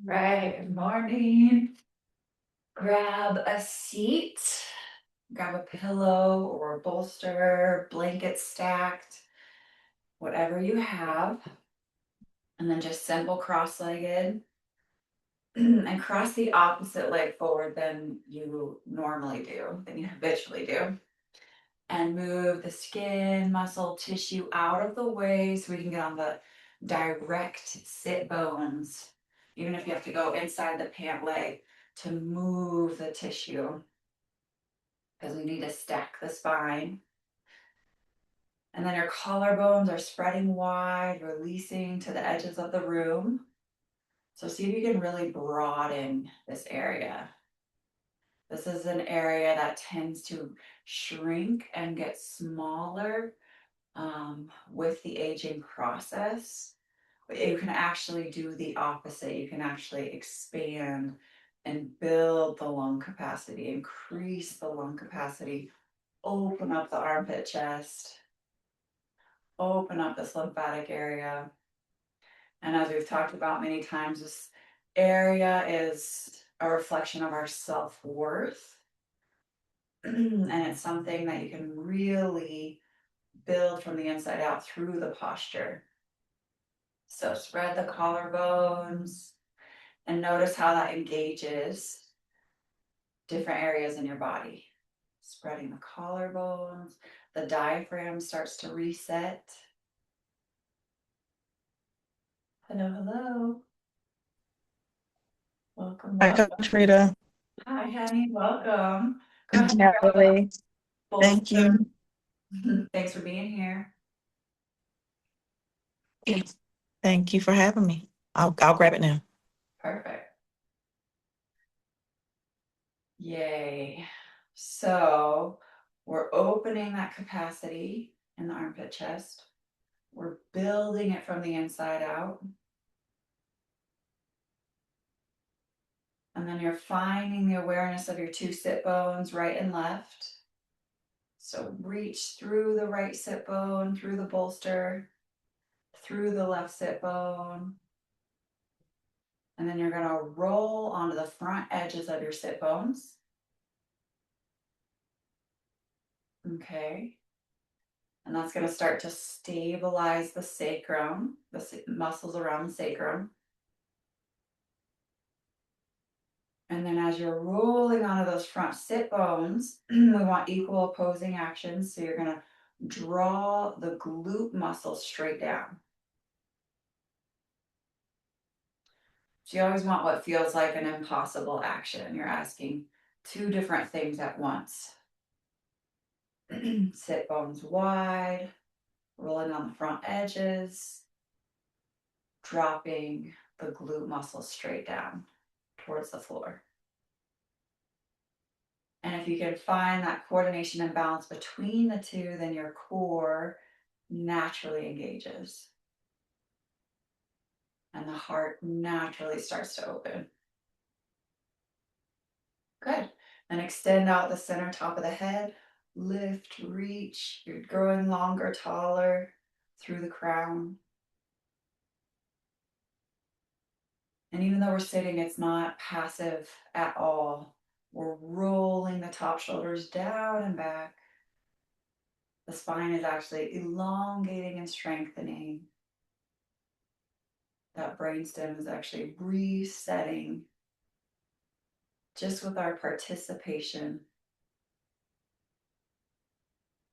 Right, good morning. Grab a seat, grab a pillow or a bolster, blanket stacked, whatever you have. And then just simple cross-legged and cross the opposite leg forward than you normally do, than you habitually do. And move the skin, muscle, tissue out of the way so we can get on the direct sit bones, even if you have to go inside the pant leg to move the tissue, because we need to stack the spine. And then your collarbones are spreading wide, releasing to the edges of the room. So see if you can really broaden this area. This is an area that tends to shrink and get smaller with the aging process. You can actually do the opposite. You can actually expand and build the lung capacity, increase the lung capacity, open up the armpit chest, open up this lymphatic area. And as we've talked about many times, this area is a reflection of our self worth. And it's something that you can really build from the inside out through the posture. So spread the collarbones and notice how that engages different areas in your body. Spreading the collarbones, the diaphragm starts to reset. Hello, hello. Welcome, Hi, welcome. Coach Rita. Hi, honey, welcome. Go ahead And and grab a Natalie. Thank bolster. you. Thanks for being here. Yes. Thank you for having me. I'll grab it now. Perfect. Yay. So we're opening that capacity in the armpit chest. We're building it from the inside out. And then you're finding the awareness of your two sit bones, right and left. So reach through the right sit bone, through the bolster, through the left sit bone. And then you're going to roll onto the front edges of your sit bones. Okay. And that's going to start to stabilize the sacrum, the muscles around the sacrum. And then as you're rolling onto those front sit bones, we want equal opposing actions. So you're going to draw the glute muscle straight down. So you always want what feels like an impossible action. You're asking two different things at once. Sit bones wide, rolling on the front edges, dropping the glute muscle straight down towards the floor. And if you can find that coordination and balance between the two, then your core naturally engages. And the heart naturally starts to open. Good. And extend out the center top of the head. Lift, reach. You're growing longer, taller through the crown. And even though we're sitting, it's not passive at all. We're rolling the top shoulders down and back. The spine is actually elongating and strengthening. That brainstem is actually resetting just with our participation.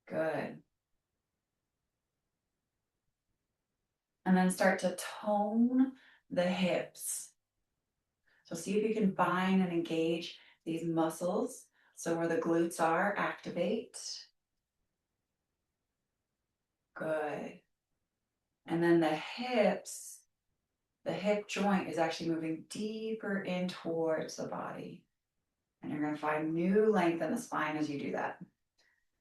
Good. And then start to tone the hips. So see if you can bind and engage these muscles. So where the glutes are, activate. Good. And then the hips, the hip joint is actually moving deeper in towards the body. And you're going to find new length in the spine as you do that.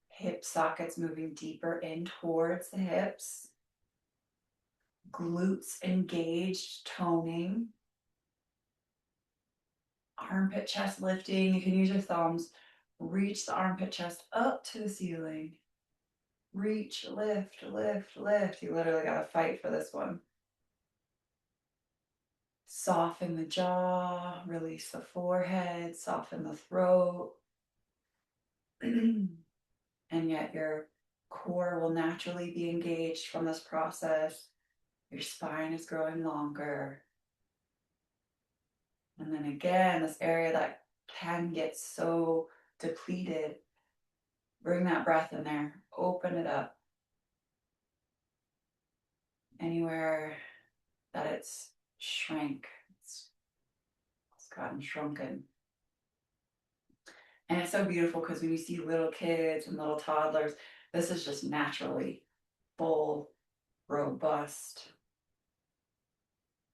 Hip sockets moving deeper in towards the hips. Glutes engaged, toning. Armpit chest lifting. You can use your thumbs. Reach the armpit chest up to the ceiling. Reach, lift, lift, lift. You literally got to fight for this one. Soften the jaw, release the forehead, soften the throat. And yet your core will naturally be engaged from this process. Your spine is growing longer. And then again, this area that can get so depleted, bring that breath in there, open it up. Anywhere that it's shrank, it's gotten shrunken. And it's so beautiful because when you see little kids and little toddlers, this is just naturally full, robust.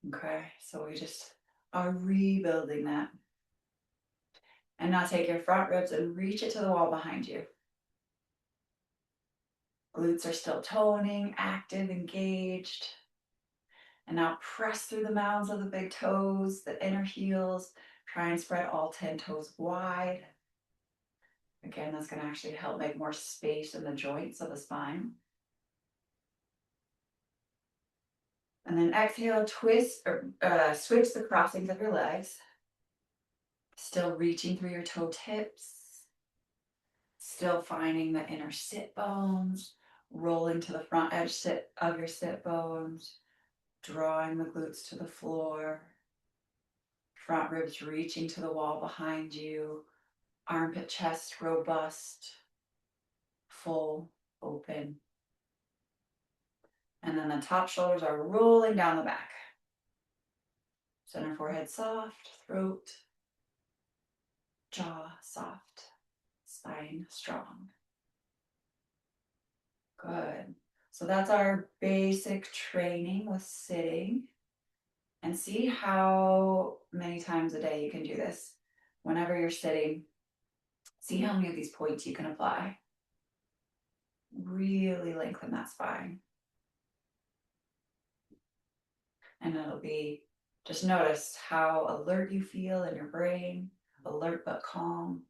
Okay, so we just are rebuilding that. And now take your front ribs and reach it to the wall behind you. Glutes are still toning, active, engaged. And now press through the mounds of the big toes, the inner heels. Try and spread all 10 toes wide. Again, that's going to actually help make more space in the joints of the spine. And then exhale, twist or switch the crossings of your legs. Still reaching through your toe tips. Still finding the inner sit bones. Rolling to the front edge of your sit bones. Drawing the glutes to the floor. Front ribs reaching to the wall behind you. Armpit, chest, robust. Full, open. And then the top shoulders are rolling down the back. Center forehead soft, throat, jaw soft, spine strong. Good. So that's our basic training with sitting. And see how many times a day you can do this. Whenever you're sitting, see how many of these points you can apply. Really lengthen that spine. And it'll be, just notice how alert you feel in your brain, alert but calm.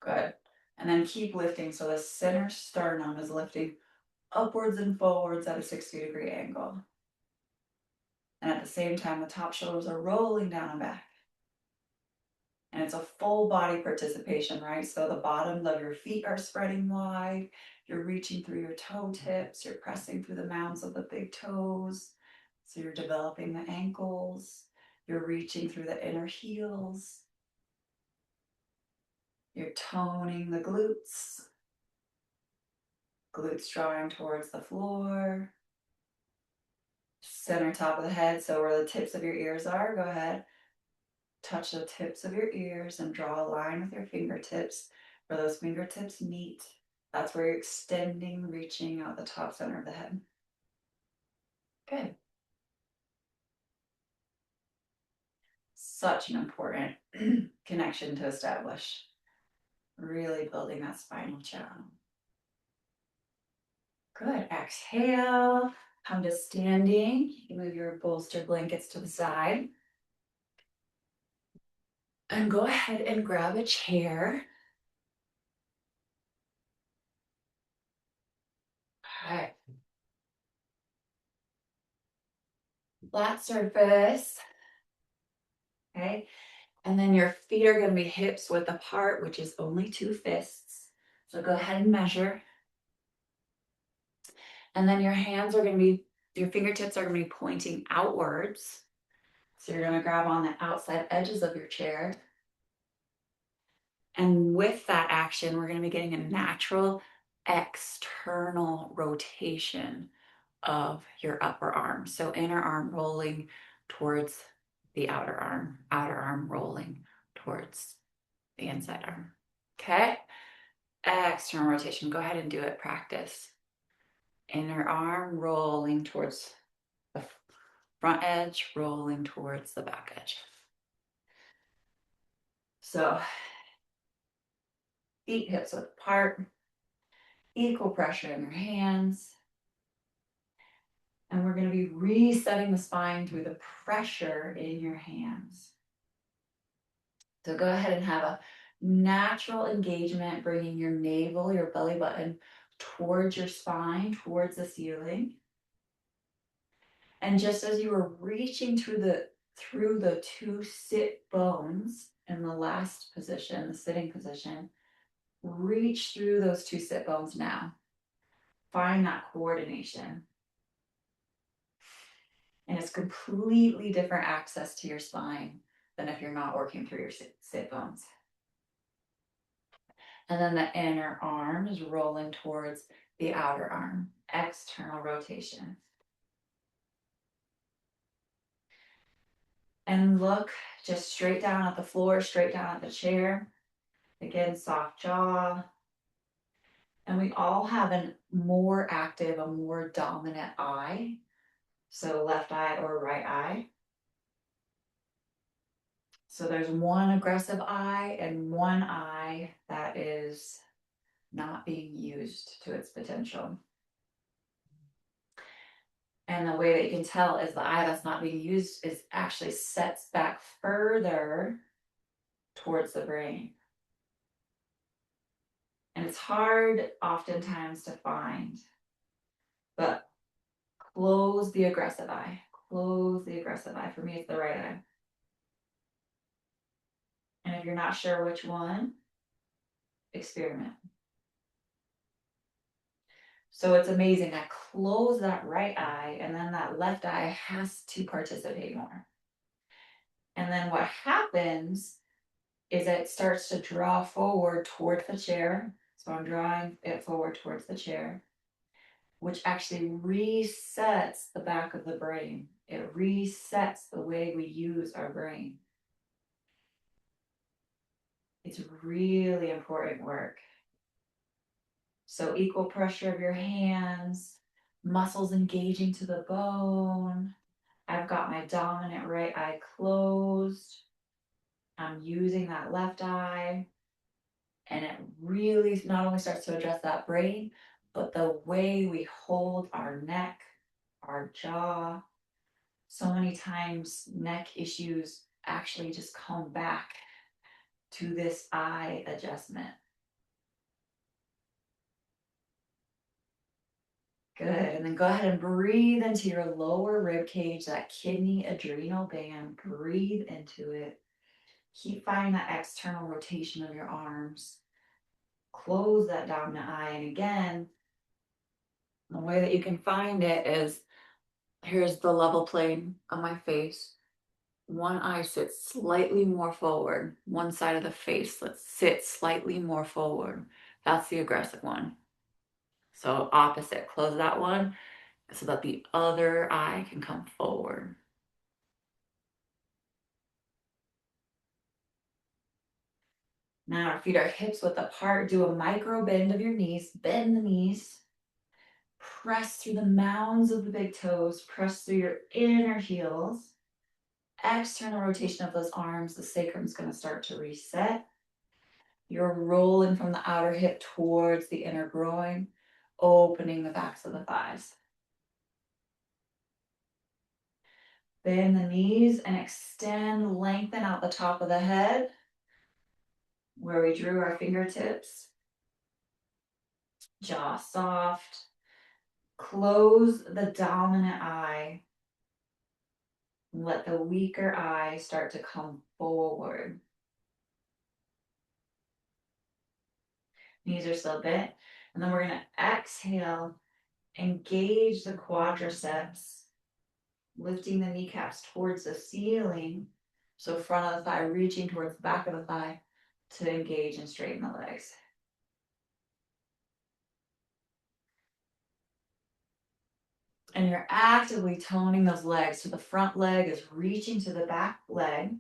Good. And then keep lifting. So the center sternum is lifting upwards and forwards at a 60-degree angle. And at the same time, the top shoulders are rolling down and back. And it's a full body participation, right? So the bottoms of your feet are spreading wide. You're reaching through your toe tips. You're pressing through the mounds of the big toes. So you're developing the ankles. You're reaching through the inner heels. You're toning the glutes. Glutes drawing towards the floor. Center top of the head, so where the tips of your ears are, go ahead. Touch the tips of your ears and draw a line with your fingertips. Where those fingertips meet, that's where you're extending, reaching out the top center of the head. Good. Such an important connection to establish. Really building that spinal channel. Good. Exhale. Come to standing. You move your bolster blankets to the side. And go ahead and grab a chair. Okay. Flat surface. Okay. And then your feet are going to be hips width apart, which is only 2 fists. So go ahead and measure. And then your hands are going to be, your fingertips are going to be pointing outwards. So you're going to grab on the outside edges of your chair. And with that action, we're going to be getting a natural external rotation of your upper arm. So inner arm rolling towards the outer arm rolling towards the inside arm. Okay? External rotation. Go ahead and do it. Practice. Inner arm rolling towards the front edge, rolling towards the back edge. So feet hips width apart, equal pressure in your hands. And we're going to be resetting the spine through the pressure in your hands. So go ahead and have a natural engagement, bringing your navel, your belly button towards your spine, towards the ceiling. And just as you were reaching through the two sit bones in the last position, the sitting position, reach through those two sit bones now. Find that coordination. And it's completely different access to your spine than if you're not working through your sit bones. And then the inner arm is rolling towards the outer arm, external rotation. And look just straight down at the floor, straight down at the chair. Again, soft jaw. And we all have a more active, a more dominant eye. So left eye or right eye. So there's one aggressive eye and one eye that is not being used to its potential. And the way that you can tell is the eye that's not being used is actually sets back further towards the brain. And it's hard oftentimes to find, but close the aggressive eye. Close the aggressive eye. For me, it's the right eye. And if you're not sure which one, experiment. So it's amazing. I close that right eye, and then that left eye has to participate more. And then what happens is it starts to draw forward toward the chair. So I'm drawing it forward towards the chair, which actually resets the back of the brain. It resets the way we use our brain. It's really important work. So equal pressure of your hands, muscles engaging to the bone. I've got my dominant right eye closed. I'm using that left eye. And it really not only starts to address that brain, but the way we hold our neck, our jaw. So many times neck issues actually just come back to this eye adjustment. Good. And then go ahead and breathe into your lower rib cage, that kidney adrenal band. Breathe into it. Keep finding that external rotation of your arms. Close that dominant eye. And again, the way that you can find it is here's the level plane of my face. One eye sits slightly more forward. One side of the face, let's sit slightly more forward. That's the aggressive one. So opposite, close that one so that the other eye can come forward. Now our feet are hips width apart. Do a micro bend of your knees. Bend the knees. Press through the mounds of the big toes. Press through your inner heels. External rotation of those arms. The sacrum is going to start to reset. You're rolling from the outer hip towards the inner groin, opening the backs of the thighs. Bend the knees and extend, lengthen out the top of the head where we drew our fingertips. Jaw soft. Close the dominant eye. Let the weaker eye start to come forward. Knees are still bent. And then we're going to exhale, engage the quadriceps, lifting the kneecaps towards the ceiling. So front of the thigh reaching towards the back of the thigh to engage and straighten the legs. And you're actively toning those legs. So the front leg is reaching to the back leg.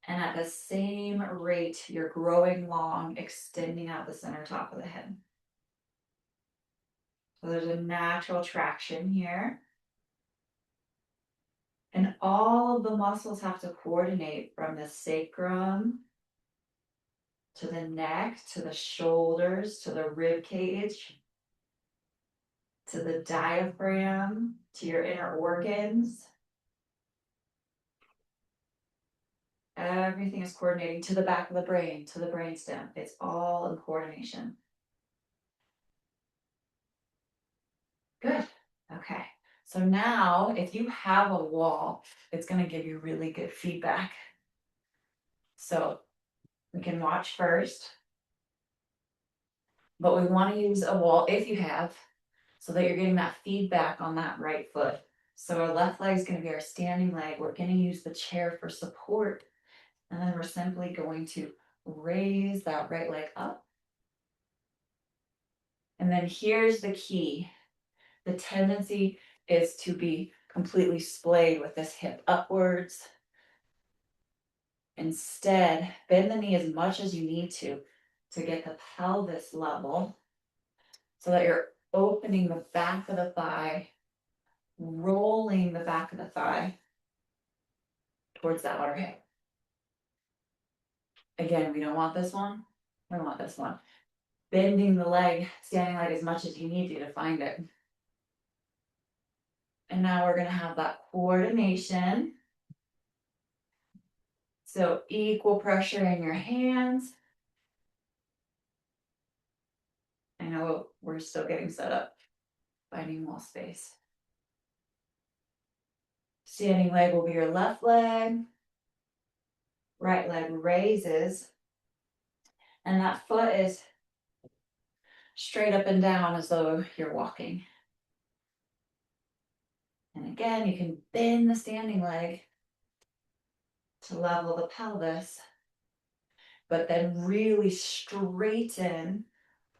And at the same rate, you're growing long, extending out the center top of the head. So there's a natural traction here. And all of the muscles have to coordinate from the sacrum to the neck, to the shoulders, to the rib cage, to the diaphragm, to your inner organs. Everything is coordinating to the back of the brain, to the brainstem. It's all in coordination. Good. Okay. So now, if you have a wall, it's going to give you really good feedback. So we can watch first, but we want to use a wall if you have, so that you're getting that feedback on that right foot. So our left leg is going to be our standing leg. We're going to use the chair for support, and then we're simply going to raise that right leg up. And then here's the key. The tendency is to be completely splayed with this hip upwards. Instead, bend the knee as much as you need to get the pelvis level, so that you're opening the back of the thigh, rolling the back of the thigh towards the outer hip. Again, we don't want this one. We want this one. Bending the leg, standing leg as much as you need to find it. And now we're going to have that coordination. So equal pressure in your hands. I know we're still getting set up, finding wall space. Standing leg will be your left leg. Right leg raises. And that foot is straight up and down as though you're walking. And again, you can bend the standing leg to level the pelvis, but then really straighten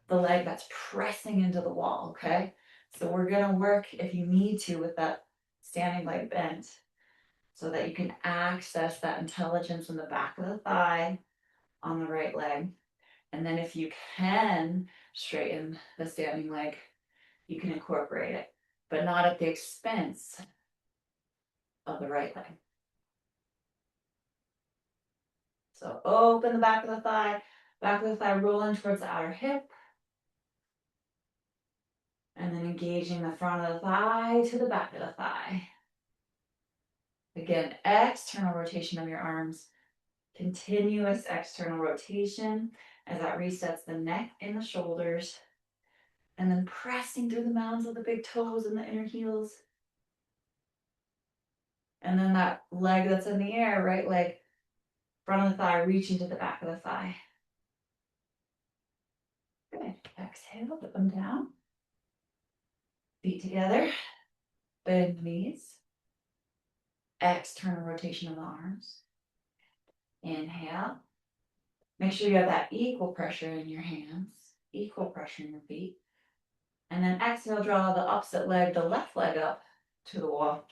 the leg that's pressing into the wall, okay? So we're gonna work, if you need to, with that standing leg bent, so that you can access that intelligence in the back of the thigh on the right leg. And then if you can straighten the standing leg, you can incorporate it, but not at the expense of the right leg. So open the back of the thigh rolling towards the outer hip. And then engaging the front of the thigh to the back of the thigh. Again, external rotation of your arms. Continuous external rotation as that resets the neck and the shoulders. And then pressing through the mounds of the big toes and the inner heels. And then that leg that's in the air, right leg, front of the thigh, reaching to the back of the thigh. Good. Exhale, put them down. Feet together. Bend knees. External rotation of the arms. Inhale. Make sure you have that equal pressure in your hands, equal pressure in your feet. And then exhale, draw the opposite leg, the left leg up to the wall.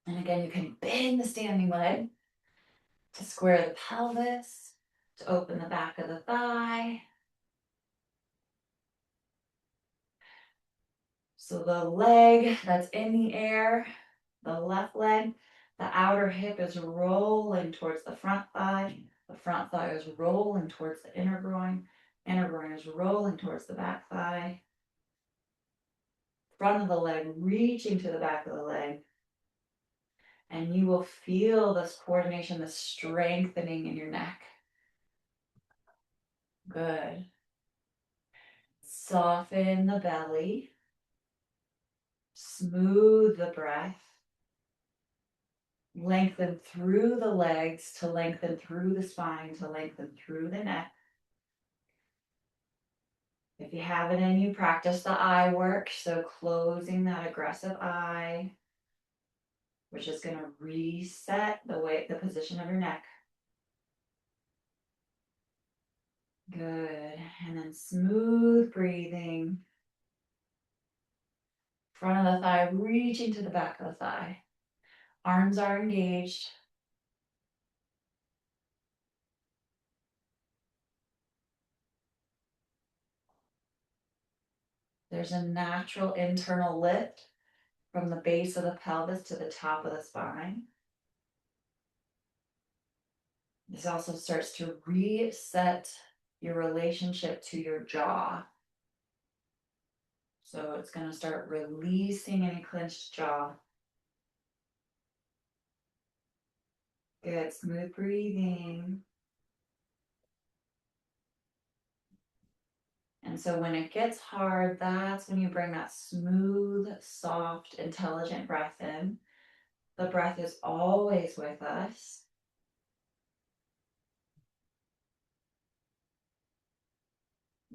And again, you can bend the standing leg to square the pelvis, to open the back of the thigh. So the leg that's in the air, the left leg, the outer hip is rolling towards the front thigh. The front thigh is rolling towards the inner groin. Inner groin is rolling towards the back thigh. Front of the leg reaching to the back of the leg. And you will feel this coordination, this strengthening in your neck. Good. Soften the belly. Smooth the breath. Lengthen through the legs to lengthen through the spine to lengthen through the neck. If you have it in you, practice the eye work. So closing that aggressive eye, which is going to reset the position of your neck. Good. And then smooth breathing. Front of the thigh reaching to the back of the thigh. Arms are engaged. There's a natural internal lift from the base of the pelvis to the top of the spine. This also starts to reset your relationship to your jaw. So it's going to start releasing any clenched jaw. Good, smooth breathing. And so when it gets hard, that's when you bring that smooth, soft, intelligent breath in. The breath is always with us.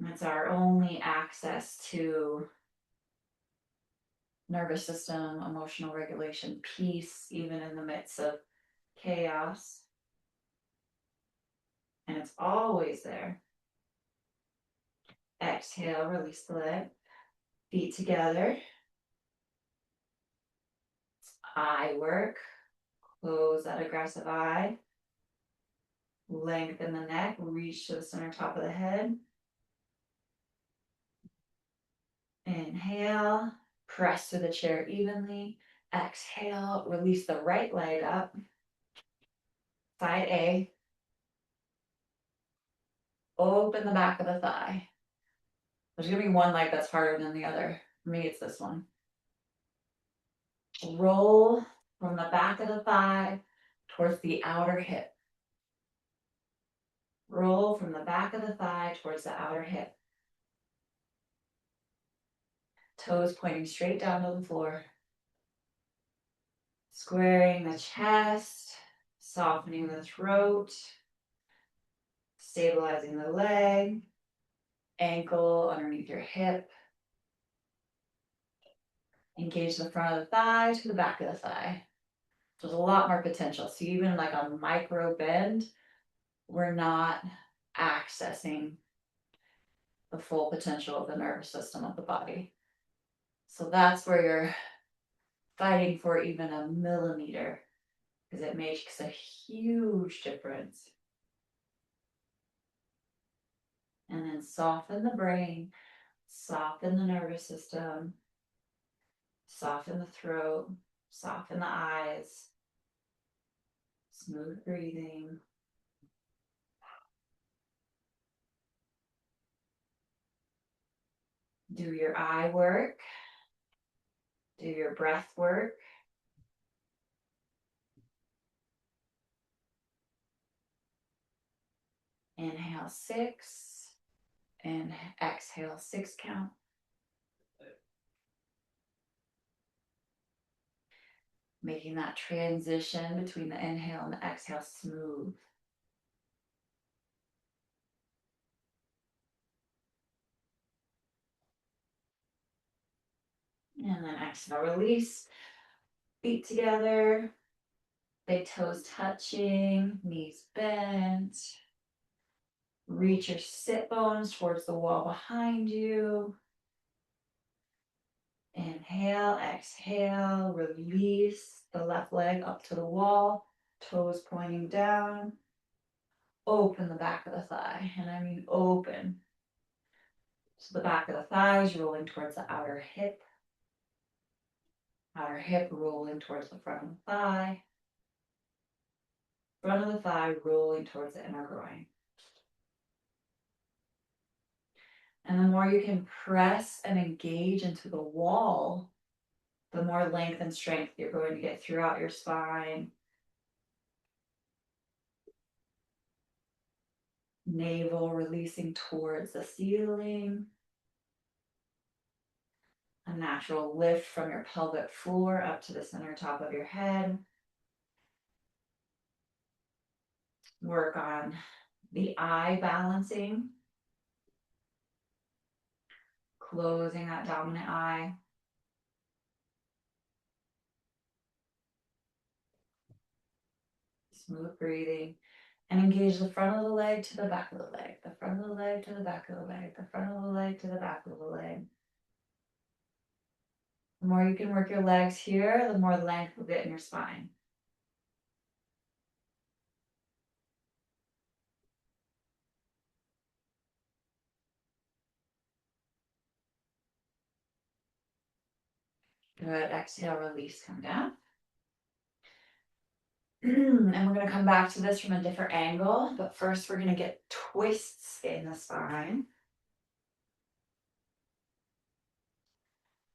It's our only access to nervous system, emotional regulation, peace, even in the midst of chaos. And it's always there. Exhale, release the leg. Feet together. Eye work. Close that aggressive eye. Lengthen the neck. Reach to the center top of the head. Inhale. Press through the chair evenly. Exhale. Release the right leg up. Side A. Open the back of the thigh. There's going to be one leg that's harder than the other. For me, it's this one. Roll from the back of the thigh towards the outer hip. Roll from the back of the thigh towards the outer hip. Toes pointing straight down to the floor. Squaring the chest, softening the throat, stabilizing the leg, ankle underneath your hip. Engage the front of the thigh to the back of the thigh. There's a lot more potential. So even like a micro bend, we're not accessing the full potential of the nervous system of the body. So that's where you're fighting for even a millimeter, because it makes a huge difference. And then soften the brain, soften the nervous system, soften the throat, soften the eyes, smooth breathing. Do your eye work, do your breath work. Inhale 6 and exhale 6 count. Making that transition between the inhale and the exhale smooth. And then exhale, release. Feet together, big toes touching, knees bent. Reach your sit bones towards the wall behind you. Inhale, exhale, release the left leg up to the wall, toes pointing down. Open the back of the thigh, and I mean open. So the back of the thigh is rolling towards the outer hip rolling towards the front of the thigh. Front of the thigh rolling towards the inner groin. And the more you can press and engage into the wall, the more length and strength you're going to get throughout your spine. Navel releasing towards the ceiling. A natural lift from your pelvic floor up to the center top of your head. Work on the eye balancing. Closing that dominant eye. Smooth breathing. And engage the front of the leg to the back of the leg. The front of the leg to the back of the leg. The front of the leg to the back of the leg. The more you can work your legs here, the more length you'll get in your spine. Good. Exhale, release, come down. And we're going to come back to this from a different angle, but first we're going to get twists in the spine.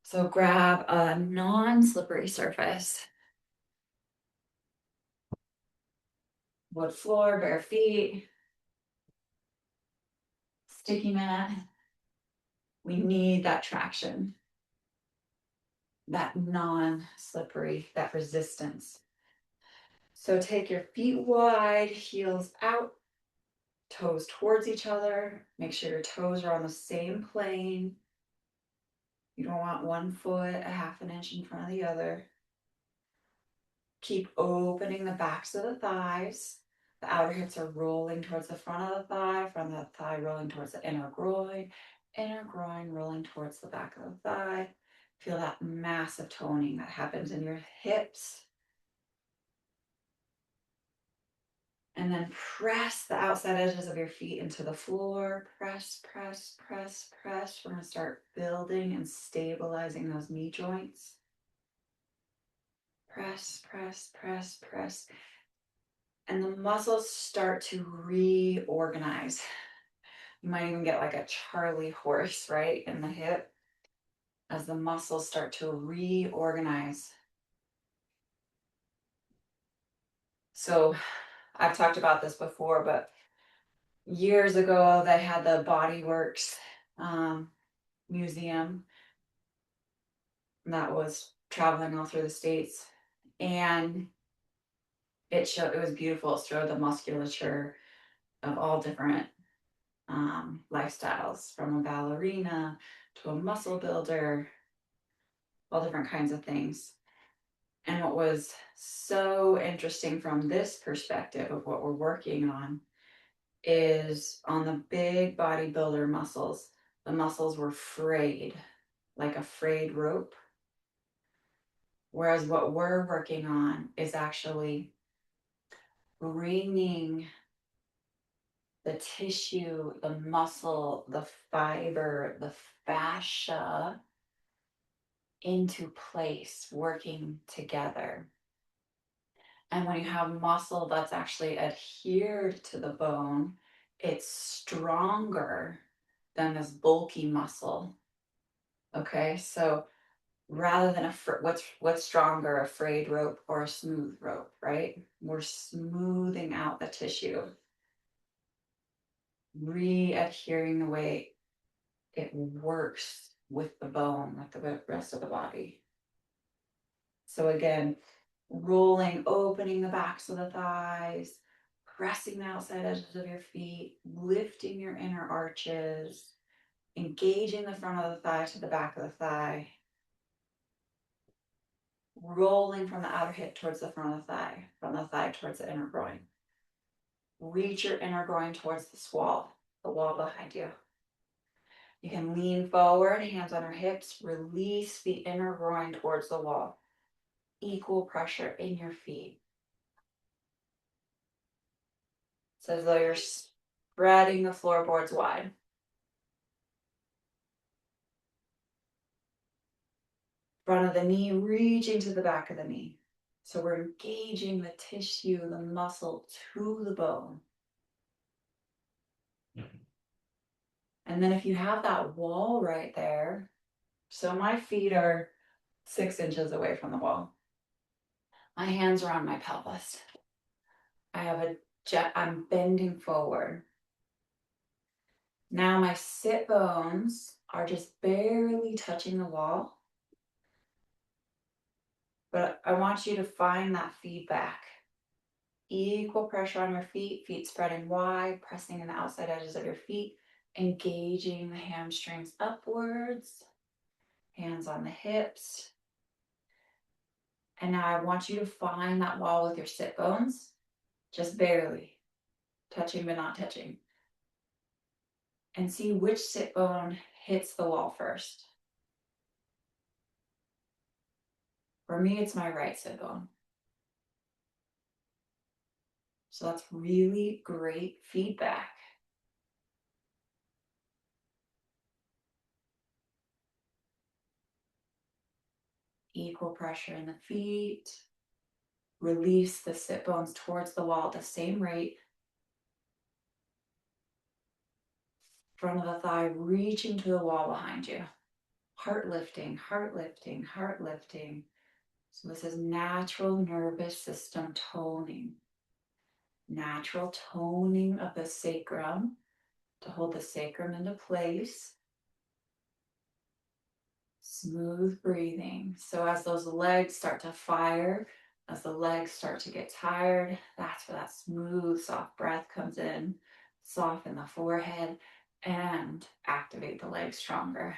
So grab a non-slippery surface. Wood floor, bare feet, sticky mat. We need that traction, that non-slippery, that resistance. So take your feet wide, heels out, toes towards each other. Make sure your toes are on the same plane. You don't want one foot a half an inch in front of the other. Keep opening the backs of the thighs. The outer hips are rolling towards the front of the front of the thigh rolling towards the inner groin rolling towards the back of the thigh. Feel that massive toning that happens in your hips. And then press the outside edges of your feet into the floor. Press, press, press, press. We're going to start building and stabilizing those knee joints. Press, press, press, press. And the muscles start to reorganize. You might even get like a Charlie horse, right, in the hip as the muscles start to reorganize. So I've talked about this before, but years ago they had the Body Works museum that was traveling all through the States. And it was beautiful. It showed the musculature of all different lifestyles, from a ballerina to a muscle builder, all different kinds of things. And what was so interesting from this perspective of what we're working on is on the big bodybuilder muscles, the muscles were frayed, like a frayed rope. Whereas what we're working on is actually bringing the tissue, the muscle, the fiber, the fascia into place, working together. And when you have muscle that's actually adhered to the bone, it's stronger than this bulky muscle. Okay, so rather than what's stronger, a frayed rope or a smooth rope, right? We're smoothing out the tissue, re-adhering the way it works with the bone, with the rest of the body. So again, rolling, opening the backs of the thighs, pressing the outside edges of your feet, lifting your inner arches, engaging the front of the thigh to the back of the thigh, rolling from the outer hip towards the front of the thigh, from the thigh towards the inner groin. Reach your inner groin towards the wall behind you. You can lean forward, hands on your hips, release the inner groin towards the wall. Equal pressure in your feet. It's as though you're spreading the floorboards wide. Front of the knee reaching to the back of the knee. So we're engaging the tissue, the muscle to the bone. And then if you have that wall right there, so my feet are 6 inches away from the wall. My hands are on my pelvis. I'm bending forward. Now my sit bones are just barely touching the wall. But I want you to find that feedback. Equal pressure on your feet, feet spreading wide, pressing in the outside edges of your feet, engaging the hamstrings upwards, hands on the hips. And now I want you to find that wall with your sit bones, just barely touching but not touching. And see which sit bone hits the wall first. For me, it's my right sit bone. So that's really great feedback. Equal pressure in the feet. Release the sit bones towards the wall at the same rate. Front of the thigh reaching to the wall behind you. Heart lifting, heart lifting, heart lifting. So this is natural nervous system toning. Natural toning of the sacrum to hold the sacrum into place. Smooth breathing. So as those legs start to fire, as the legs start to get tired, that's where that smooth, soft breath comes in. Soften the forehead and activate the legs stronger.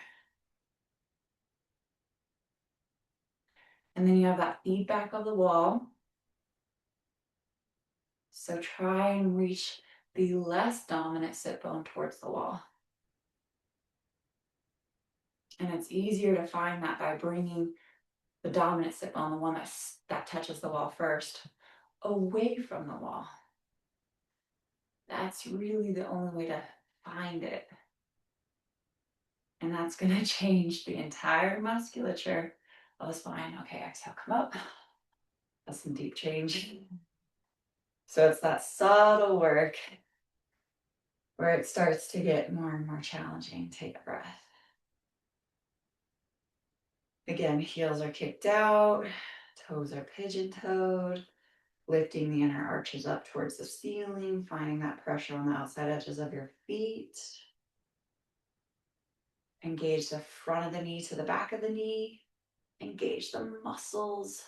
And then you have that feedback of the wall. So try and reach the less dominant sit bone towards the wall. And it's easier to find that by bringing the dominant sit bone, the one that touches the wall first, away from the wall. That's really the only way to find it. And that's going to change the entire musculature of the spine. Okay, exhale, come up. That's some deep change. So it's that subtle work where it starts to get more and more challenging. Take a breath. Again, heels are kicked out, toes are pigeon-toed, lifting the inner arches up towards the ceiling, finding that pressure on the outside edges of your feet. Engage the front of the knee to the back of the knee. Engage the muscles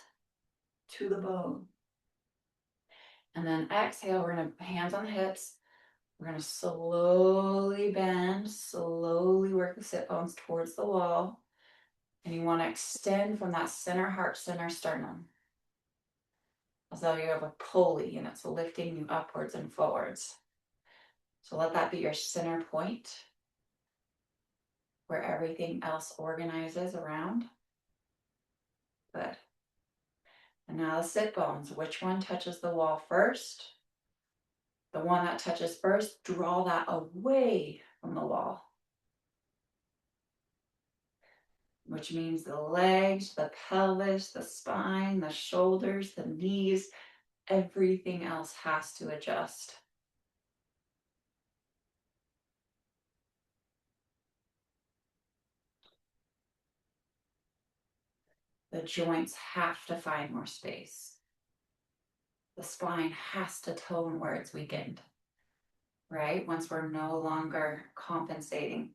to the bone. And then exhale, we're going to hands on hips. We're going to slowly bend, slowly work the sit bones towards the wall. And you want to extend from that center heart, center sternum, as though you have a pulley and it's lifting you upwards and forwards. So let that be your center point where everything else organizes around. Good. And now the sit bones. Which one touches the wall first? The one that touches first, draw that away from the wall. Which means the legs, the pelvis, the spine, the shoulders, the knees, everything else has to adjust. The joints have to find more space. The spine has to tone where it's weakened, right? Once we're no longer compensating.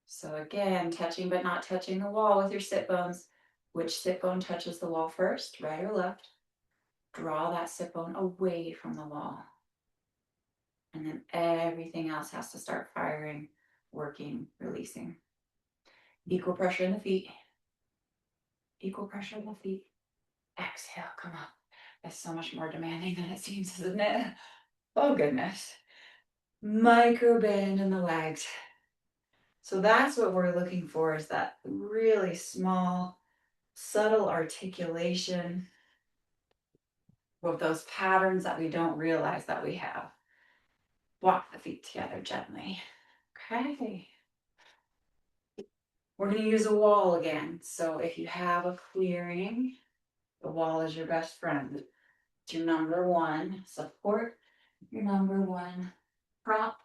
So again, touching but not touching the wall with your sit bones. Which sit bone touches the wall first, right or left? Draw that sit bone away from the wall. And then everything else has to start firing, working, releasing. Equal pressure in the feet. Equal pressure in the feet. Exhale, come up. That's so much more demanding than it seems, isn't it? Oh, goodness. Micro bend in the legs. So that's what we're looking for, is that really small, subtle articulation with those patterns that we don't realize that we have. Walk the feet together gently. Okay. We're going to use a wall again. So if you have a clearing, the wall is your best friend. It's your number one support, your number one prop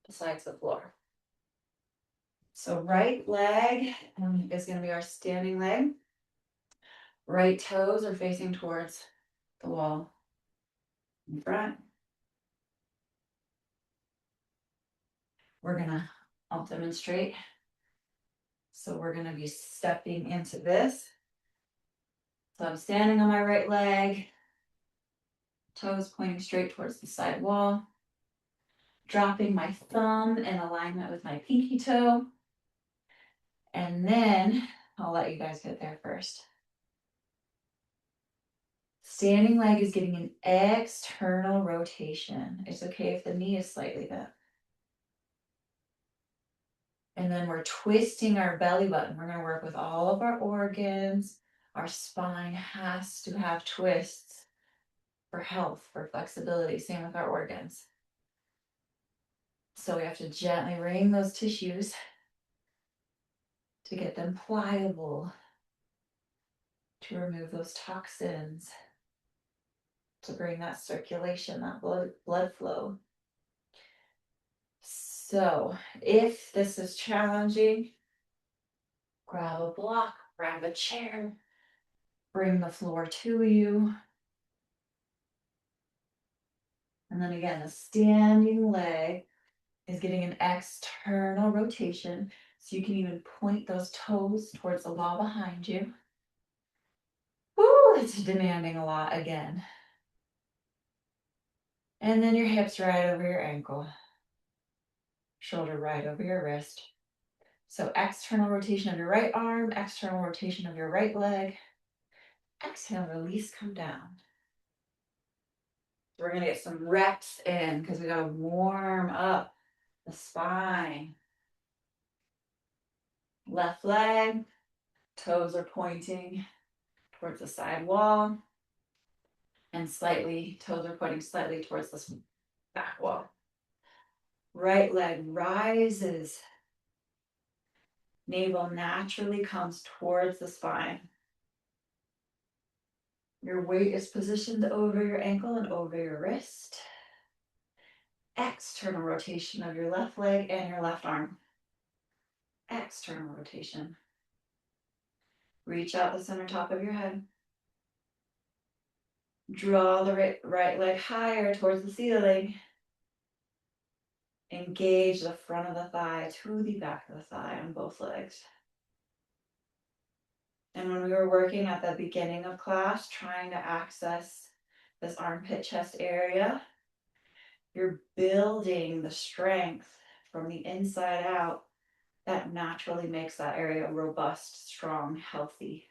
besides the floor. So right leg is going to be our standing leg. Right toes are facing towards the wall in front. I'll demonstrate. So we're going to be stepping into this. So I'm standing on my right leg, toes pointing straight towards the side wall, dropping my thumb in alignment with my pinky toe. And then I'll let you guys get there first. Standing leg is getting an external rotation. It's okay if the knee is slightly bent. And then we're twisting our belly button. We're going to work with all of our organs. Our spine has to have twists for health, for flexibility. Same with our organs. So we have to gently wring those tissues to get them pliable, to remove those toxins, to bring that circulation, that blood flow. So if this is challenging, grab a block, grab a chair, bring the floor to you. And then again, the standing leg is getting an external rotation. So you can even point those toes towards the wall behind you. Woo, it's demanding a lot again. And then your hips right over your ankle. Shoulder right over your wrist. So external rotation of your right arm, external rotation of your right leg. Exhale, release, come down. We're gonna get some reps in because we gotta warm up the spine. Left leg, toes are pointing towards the side wall. And toes are pointing slightly towards the back wall. Right leg rises. Navel naturally comes towards the spine. Your weight is positioned over your ankle and over your wrist. External rotation of your left leg and your left arm. External rotation. Reach out the center top of your head. Draw the right leg higher towards the ceiling. Engage the front of the thigh to the back of the thigh on both legs. And when we were working at the beginning of class, trying to access this armpit chest area, you're building the strength from the inside out that naturally makes that area robust, strong, healthy.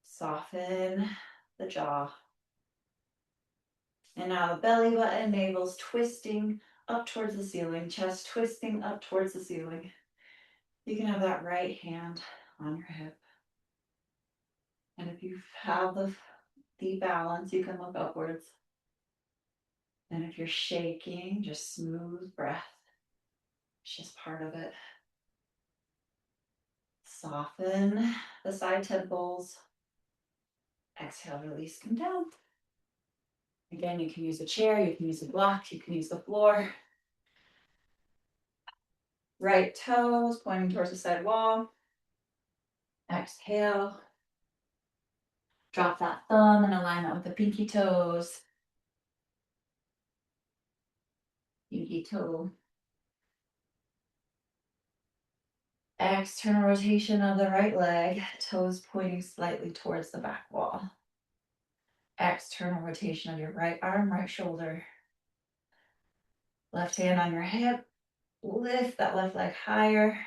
Soften the jaw. And now the belly button, navel's twisting up towards the ceiling, chest twisting up towards the ceiling. You can have that right hand on your hip. And if you have the balance, you can look upwards. And if you're shaking, just smooth breath. It's just part of it. Soften the side temples. Exhale, release, come down. Again, you can use a chair, you can use a block, you can use the floor. Right toes pointing towards the side wall. Exhale. Drop that thumb in alignment with the pinky toes. Pinky toe. External rotation of the right leg, toes pointing slightly towards the back wall. External rotation of your right arm, right shoulder. Left hand on your hip. Lift that left leg higher.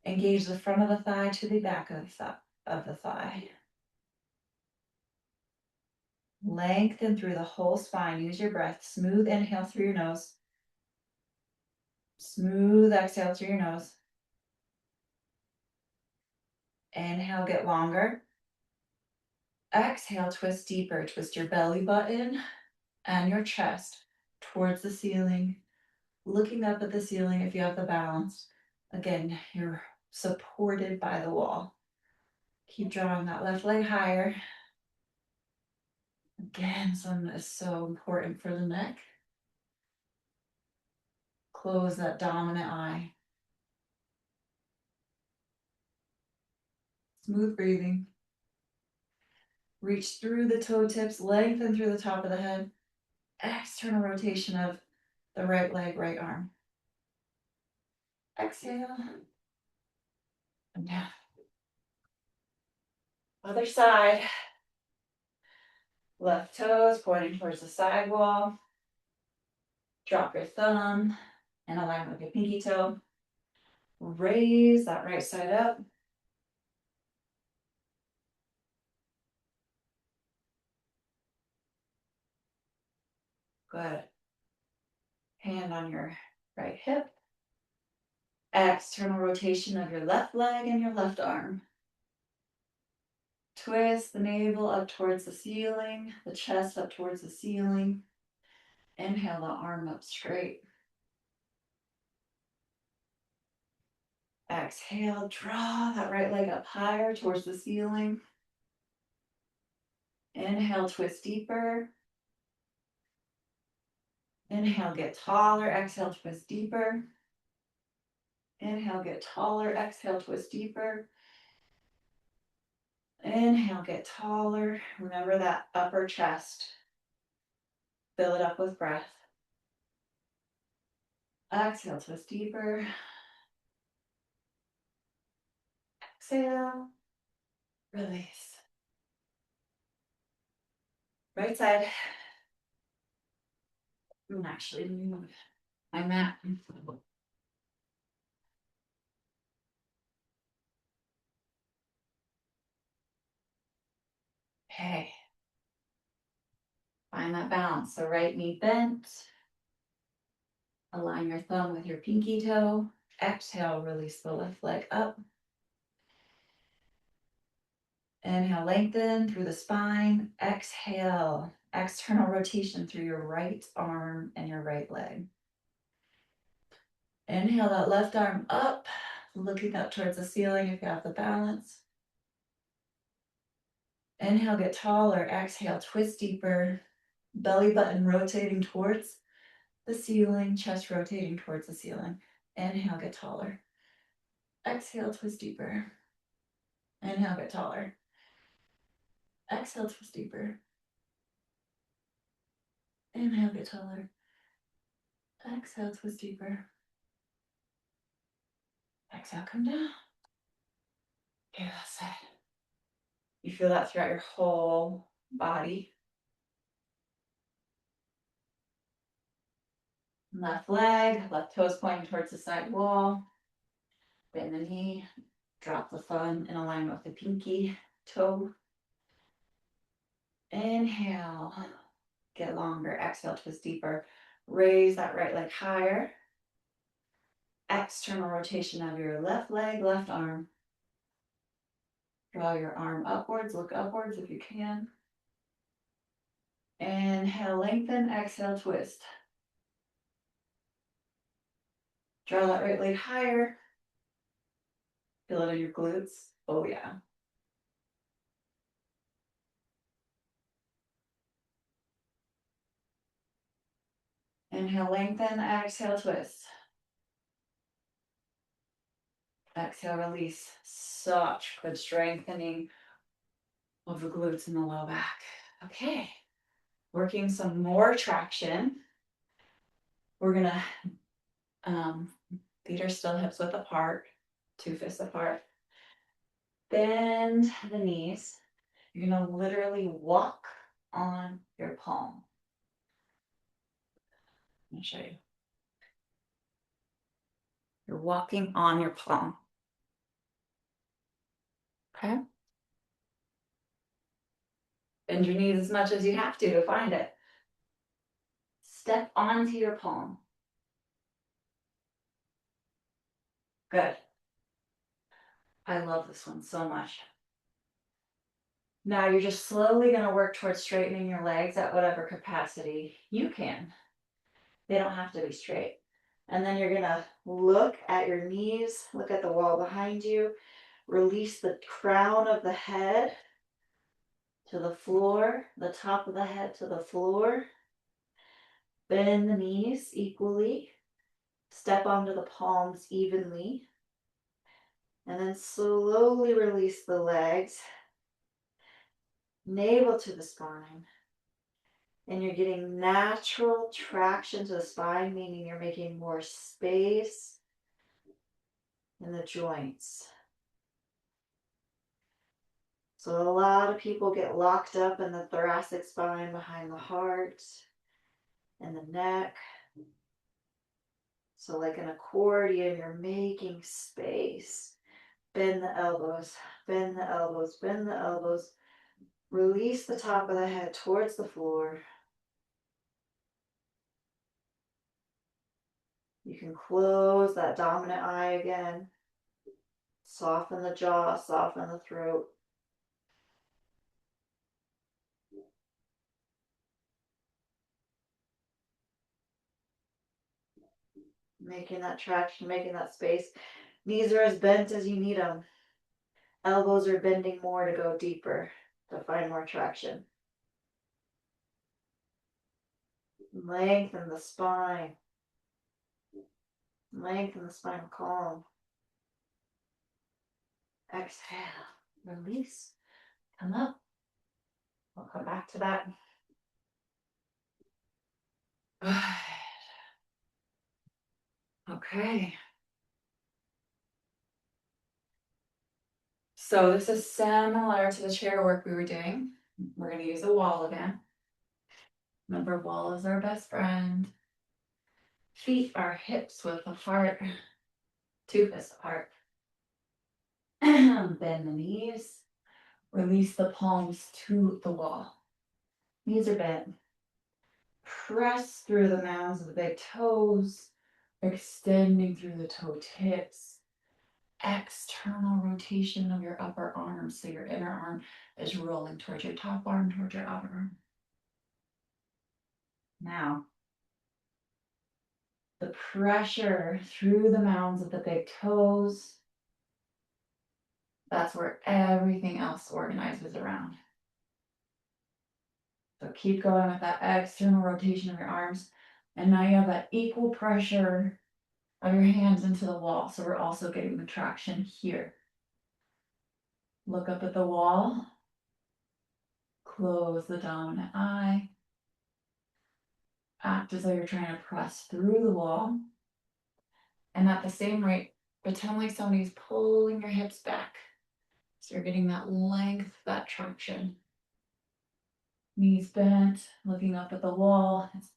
Engage the front of the thigh to the back of the thigh. Lengthen through the whole spine. Use your breath. Smooth inhale through your nose. Smooth exhale through your nose. Inhale, get longer. Exhale, twist deeper. Twist your belly button and your chest towards the ceiling. Looking up at the ceiling if you have the balance. Again, you're supported by the wall. Keep drawing that left leg higher. Again, something that is so important for the neck. Close that dominant eye. Smooth breathing. Reach through the toe tips, lengthen through the top of the head. External rotation of the right leg, right arm. Exhale. And down. Other side. Left toes pointing towards the side wall. Drop your thumb and align with your pinky toe. Raise that right side up. Good. Hand on your right hip. External rotation of your left leg and your left arm. Twist the navel up towards the ceiling, the chest up towards the ceiling. Inhale the arm up straight. Exhale, draw that right leg up higher towards the ceiling. Inhale, twist deeper. Inhale, get taller. Exhale, twist deeper. Inhale, get taller. Exhale, twist deeper. Inhale, get taller. Remember that upper chest. Fill it up with breath. Exhale, twist deeper. Exhale, release. Right side. I'm gonna actually move my mat. Okay. Find that balance. So right knee bent. Align your thumb with your pinky toe. Exhale, release the left leg up. Inhale, lengthen through the spine. Exhale, external rotation through your right arm and your right leg. Inhale that left arm up, looking up towards the ceiling if you have the balance. Inhale, get taller. Exhale, twist deeper. Belly button rotating towards the ceiling, chest rotating towards the ceiling. Inhale, get taller. Exhale, twist deeper. Inhale, get taller. Exhale, twist deeper. Inhale, get taller. Exhale, twist deeper. Exhale, come down. Okay, that's it. You feel that throughout your whole body. Left leg, left toes pointing towards the side wall. Bend the knee, drop the thumb in alignment with the pinky toe. Inhale, get longer. Exhale, twist deeper. Raise that right leg higher. External rotation of your left leg, left arm. Draw your arm upwards, look upwards if you can. Inhale, lengthen. Exhale, twist. Draw that right leg higher. Feel it in your glutes. Oh, yeah. Inhale, lengthen. Exhale, twist. Exhale, release. Such good strengthening of the glutes and the low back. Okay. Working some more traction. We're gonna feet are still hips width apart, 2 fists apart. Bend the knees. You're gonna literally walk on your palm. Let me show you. You're walking on your palm. Okay? Bend your knees as much as you have to find it. Step onto your palm. Good. I love this one so much. Now you're just slowly going to work towards straightening your legs at whatever capacity you can. They don't have to be straight. And then you're going to look at your knees, look at the wall behind you, release the crown of the head to the floor, the top of the head to the floor. Bend the knees equally. Step onto the palms evenly. And then slowly release the legs. Navel to the spine. And you're getting natural traction to the spine, meaning you're making more space in the joints. So a lot of people get locked up in the thoracic spine behind the heart and the neck. So like an accordion, you're making space. Bend the elbows, bend the elbows, bend the elbows. Release the top of the head towards the floor. You can close that dominant eye again. Soften the jaw, soften the throat. Making that traction, making that space. Knees are as bent as you need them. Elbows are bending more to go deeper, to find more traction. Lengthen the spine. Lengthen the spinal column. Exhale. Release. Come up. We'll come back to that. Okay. So this is similar to the chair work we were doing. We're going to use a wall again. Remember, wall is our best friend. Feet are hips width apart, 2 fists apart. Bend the knees. Release the palms to the wall. Knees are bent. Press through the mounds of the big toes, extending through the toe tips. External rotation of your upper arm, so your inner arm is rolling towards your top arm, towards your outer arm. Now, the pressure through the mounds of the big toes, that's where everything else organizes around. So keep going with that external rotation of your arms. And now you have that equal pressure of your hands into the wall. So we're also getting the traction here. Look up at the wall. Close the dominant eye. Act as though you're trying to press through the wall. And at the same rate, pretend like somebody's pulling your hips back. So you're getting that length, that traction. Knees bent, looking up at the wall. It's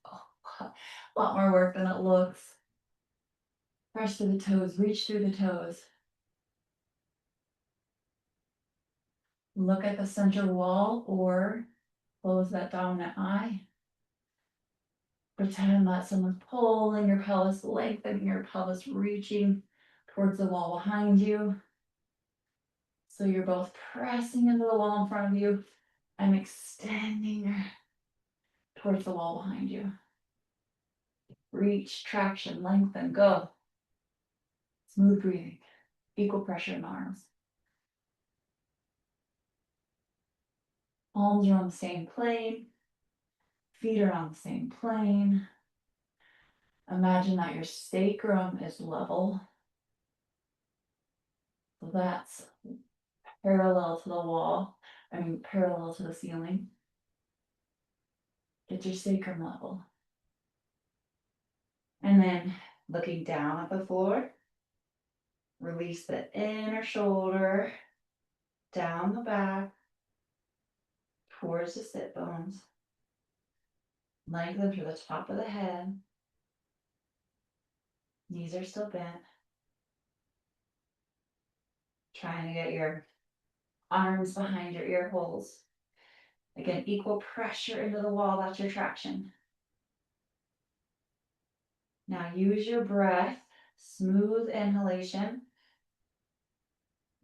a lot more work than it looks. Press to the toes, reach through the toes. Look at the center wall or close that dominant eye. Pretend that someone's pulling your pelvis, lengthening your pelvis, reaching towards the wall behind you. So you're both pressing into the wall in front of you and extending towards the wall behind you. Reach, traction, lengthen, go. Smooth breathing, equal pressure in the arms. Palms are on the same plane. Feet are on the same plane. Imagine that your sacrum is level. So that's parallel to the wall. Parallel to the ceiling. Get your sacrum level. And then looking down at the floor, release the inner shoulder, down the back, towards the sit bones. Lengthen to the top of the head. Knees are still bent. Trying to get your arms behind your ear holes. Again, equal pressure into the wall, that's your traction. Now use your breath, smooth inhalation,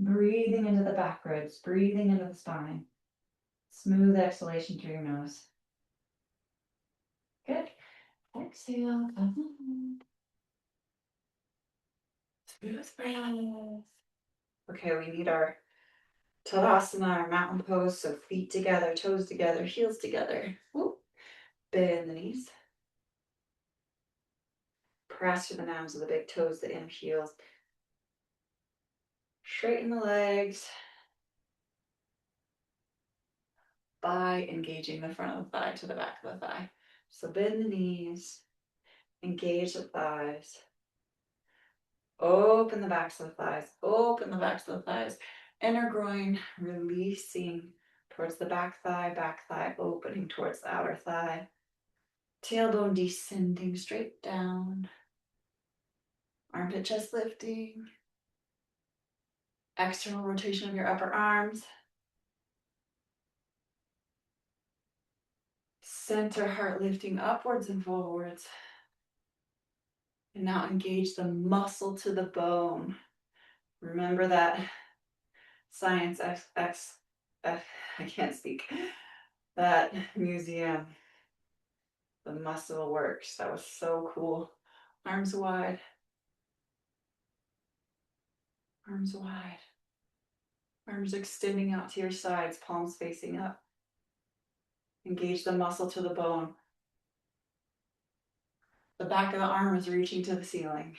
breathing into the back ribs, breathing into the spine. Smooth exhalation through your nose. Good. Exhale. Smooth breath. Okay, we need our Tadasana, our mountain pose. So feet together, toes together, heels together. Woo. Bend the knees. Press through the mounds of the big toes, the inner heels. Straighten the legs by engaging the front of the thigh to the back of the thigh. So bend the knees, engage the thighs. Open the backs of the thighs, open the backs of the thighs. Inner groin releasing towards the back thigh, opening towards the outer thigh. Tailbone descending straight down. Armpit chest lifting. External rotation of your upper arms. Center heart lifting upwards and forwards. And now engage the muscle to the bone. Remember that science I can't speak. That museum, the muscle works. That was so cool. Arms wide. Arms wide. Arms extending out to your sides, palms facing up. Engage the muscle to the bone. The back of the arm is reaching to the ceiling.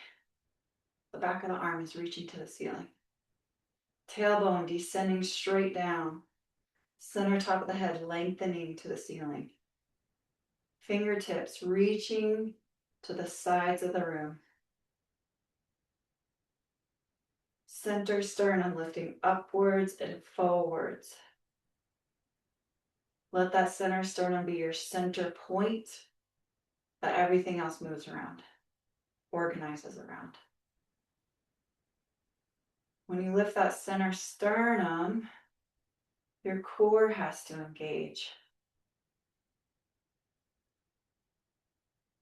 The back of the arm is reaching to the ceiling. Tailbone descending straight down. Center top of the head lengthening to the ceiling. Fingertips reaching to the sides of the room. Center sternum lifting upwards and forwards. Let that center sternum be your center point that everything else moves around, organizes around. When you lift that center sternum, your core has to engage.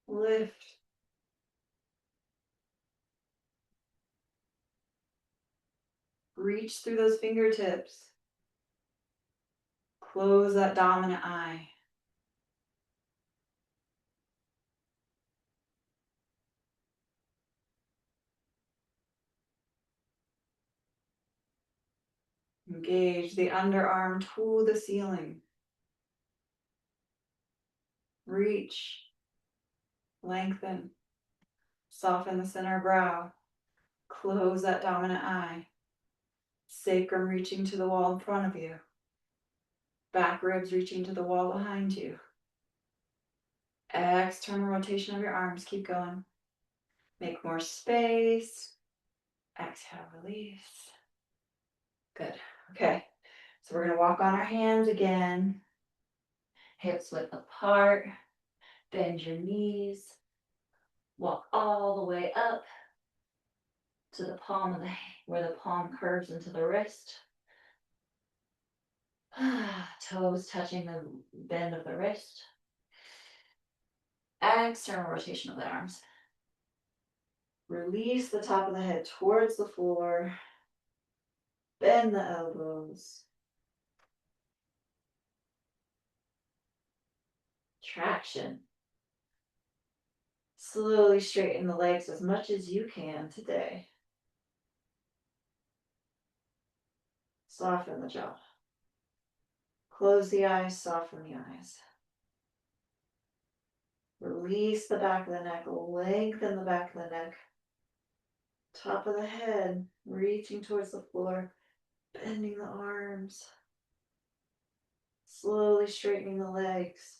Lift. Reach through those fingertips. Close that dominant eye. Engage the underarm to the ceiling. Reach. Lengthen. Soften the center brow. Close that dominant eye. Sacrum reaching to the wall in front of you. Back ribs reaching to the wall behind you. External rotation of your arms. Keep going. Make more space. Exhale, release. Good. Okay. So we're going to walk on our hands again. Hips width apart. Bend your knees. Walk all the way up to the palm of the hand, where the palm curves into the wrist. Toes touching the bend of the wrist. External rotation of the arms. Release the top of the head towards the floor. Bend the elbows. Traction. Slowly straighten the legs as much as you can today. Soften the jaw. Close the eyes, soften the eyes. Release the back of the neck, lengthen the back of the neck. Top of the head, reaching towards the floor, bending the arms. Slowly straightening the legs.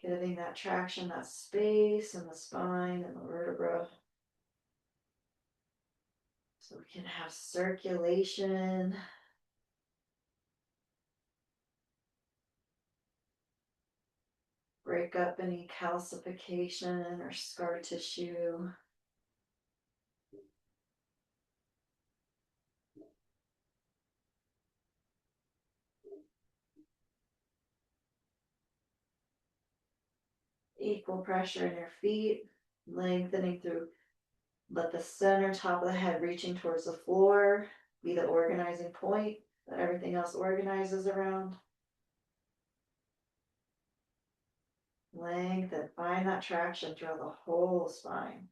Giving that traction, that space in the spine and the vertebra. So we can have circulation. Break up any calcification or scar tissue. Equal pressure in your feet, lengthening through. Let the center top of the head reaching towards the floor be the organizing point that everything else organizes around. Lengthen, find that traction throughout the whole spine.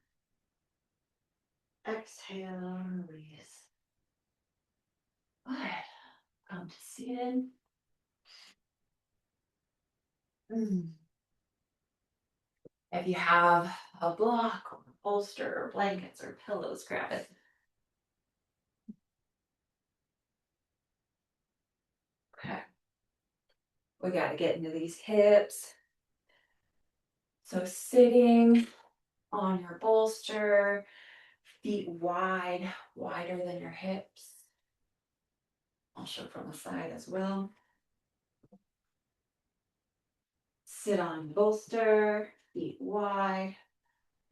Exhale, release. Good. Come to seated. If you have a block or a bolster or blankets or pillows, grab it. Okay. We got to get into these hips. So sitting on your bolster, feet wide, wider than your hips. I'll show from the side as well. Sit on bolster, feet wide,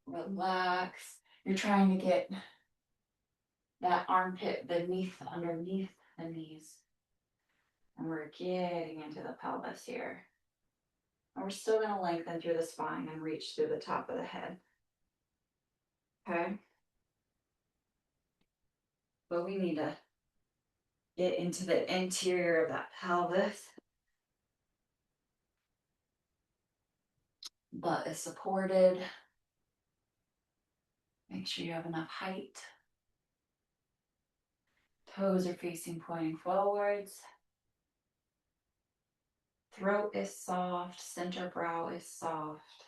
relax. You're trying to get that armpit underneath the knees. And we're getting into the pelvis here. And we're still going to lengthen through the spine and reach through the top of the head. Okay? But we need to get into the interior of that pelvis. Butt is supported. Make sure you have enough height. Toes are facing, pointing forwards. Throat is soft. Center brow is soft.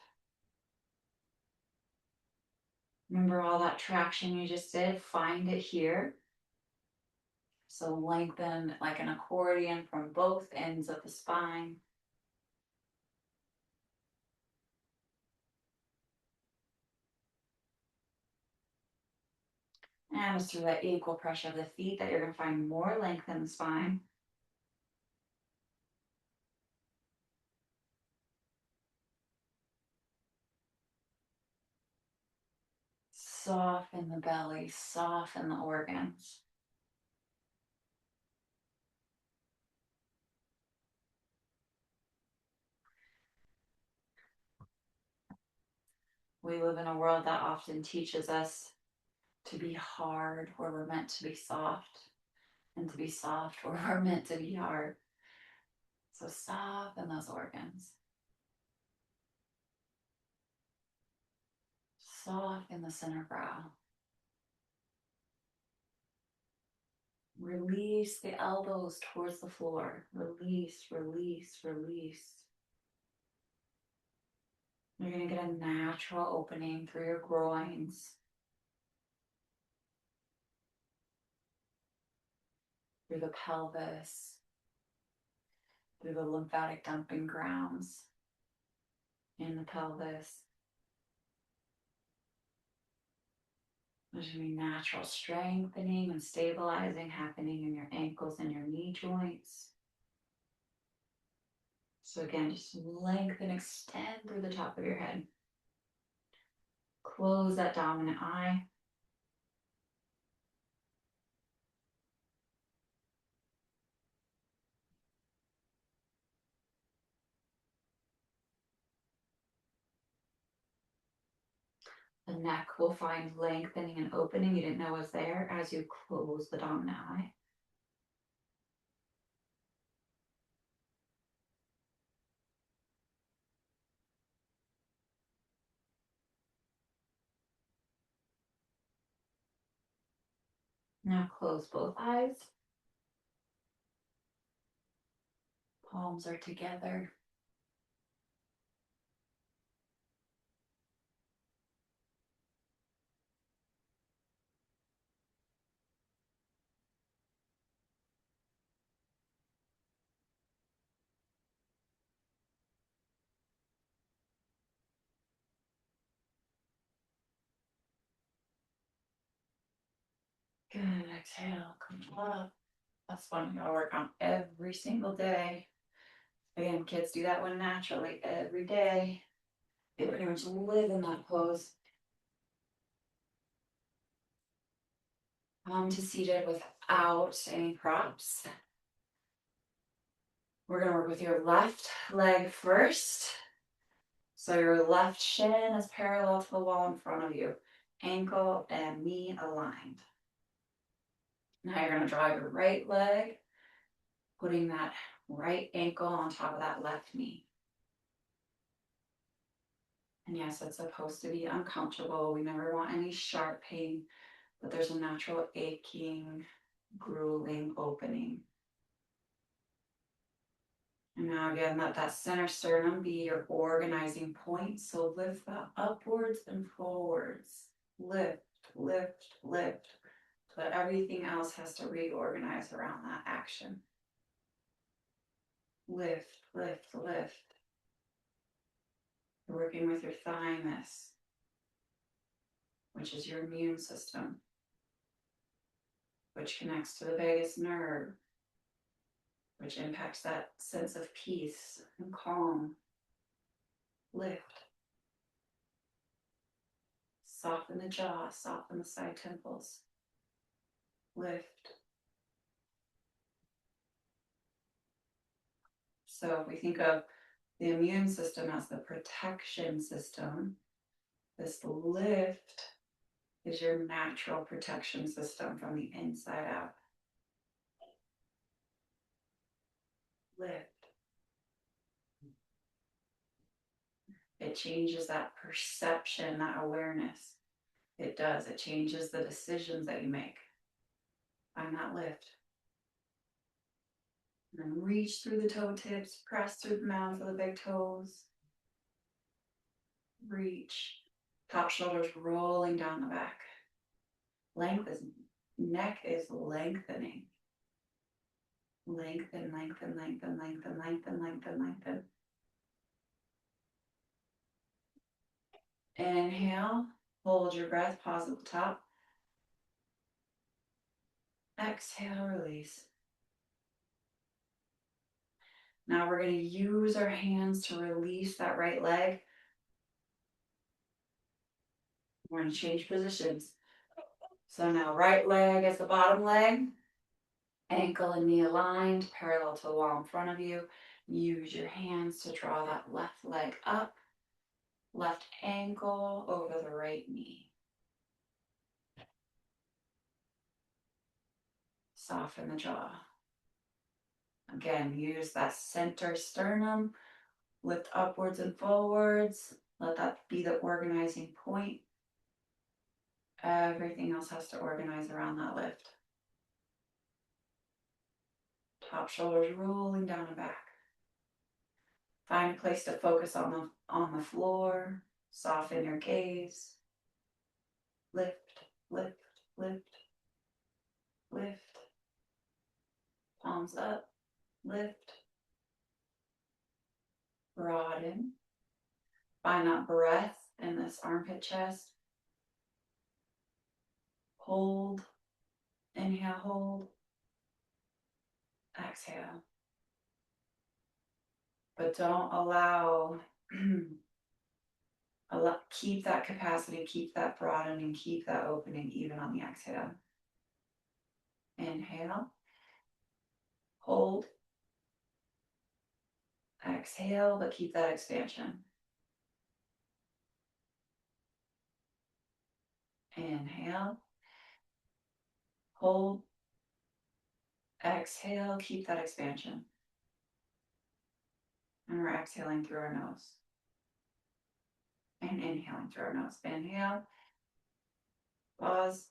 Remember all that traction you just did? Find it here. So lengthen like an accordion from both ends of the spine. And it's through that equal pressure of the feet that you're going to find more length in the spine. Soften the belly, soften the organs. We live in a world that often teaches us to be hard where we're meant to be soft, and to be soft where we're meant to be hard. So soften those organs. Soften the center brow. Release the elbows towards the floor. Release, release, release. You're going to get a natural opening through your groins, through the pelvis, through the lymphatic dumping grounds in the pelvis. There's going to be natural strengthening and stabilizing happening in your ankles and your knee joints. So again, just lengthen, extend through the top of your head. Close that dominant eye. The neck will find lengthening and opening you didn't know was there as you close the dominant eye. Now close both eyes. Palms are together. Good, exhale, come up. That's one you gotta work on every single day. Again, kids do that one naturally every day. They pretty much live in that pose. Come to seated without any props. We're gonna work with your left leg first. So your left shin is parallel to the wall in front of you. Ankle and knee aligned. Now you're gonna draw your right leg, putting that right ankle on top of that left knee. And yes, it's supposed to be uncomfortable. We never want any sharp pain, but there's a natural aching, grueling opening. And now again, let that center sternum be your organizing point. So lift that upwards and forwards. Lift, lift, lift. But everything else has to reorganize around that action. Lift, lift, lift. You're working with your thymus, which is your immune system, which connects to the vagus nerve, which impacts that sense of peace and calm. Lift. Soften the jaw, soften the side temples. Lift. So if we think of the immune system as the protection system, this lift is your natural protection system from the inside out. Lift. It changes that perception, that awareness. It does. It changes the decisions that you make. Find that lift. And then reach through the toe tips, press through the mounds of the big toes. Reach. Top shoulders rolling down the back. Neck is lengthening. Lengthen, lengthen, lengthen, lengthen, lengthen, lengthen, lengthen. Inhale, hold your breath, pause at the top. Exhale, release. Now we're going to use our hands to release that right leg. We're going to change positions. So now right leg as the bottom leg, ankle and knee aligned, parallel to the wall in front of you. Use your hands to draw that left leg up, left ankle over the right knee. Soften the jaw. Again, use that center sternum, lift upwards and forwards. Let that be the organizing point. Everything else has to organize around that lift. Top shoulders rolling down and back. Find a place to focus on the floor. Soften your gaze. Lift, lift, lift, lift. Palms up, lift. Broaden. Find that breath in this armpit chest. Hold. Inhale, hold. Exhale. But don't allow, keep that capacity, keep that broadening, keep that opening even on the exhale. Inhale. Hold. Exhale, but keep that expansion. Inhale. Hold. Exhale, keep that expansion. And we're exhaling through our nose. And inhaling through our nose. Inhale. Pause.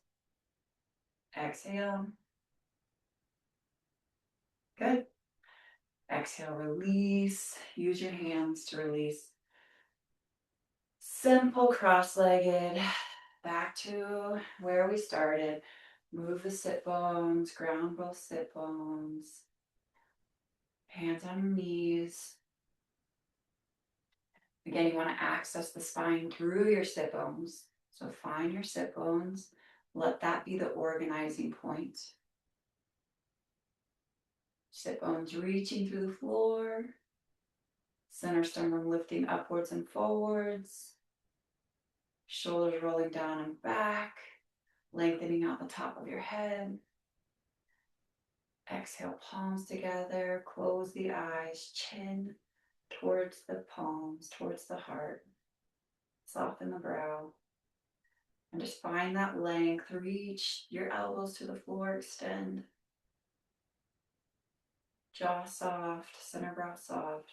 Exhale. Good. Exhale, release. Use your hands to release. Simple cross-legged. Back to where we started. Move the sit bones, ground both sit bones. Hands on your knees. Again, you want to access the spine through your sit bones. So find your sit bones. Let that be the organizing point. Sit bones reaching through the floor. Center sternum lifting upwards and forwards. Shoulders rolling down and back. Lengthening out the top of your head. Exhale, palms together. Close the eyes. Chin towards the palms, towards the heart. Soften the brow. And just find that length. Reach your elbows to the floor. Extend. Jaw soft. Center brow soft.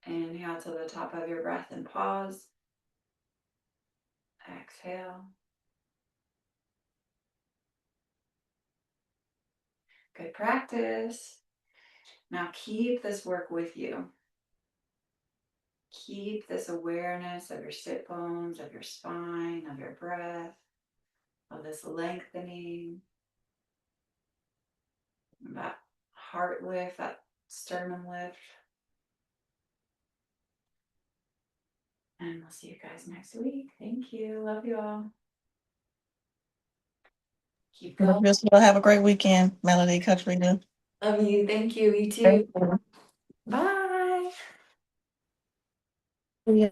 Inhale to the top of your breath and pause. Exhale. Good practice. Now keep this work with you. Keep this awareness of your sit bones, of your spine, of your breath, of this lengthening, that heart lift, that sternum lift. And we'll see you guys next week. Thank you. Love you all. Keep going. We'll have a great weekend, Melody, Coach Rita. Love you. Thank you. You too. Bye. Yeah.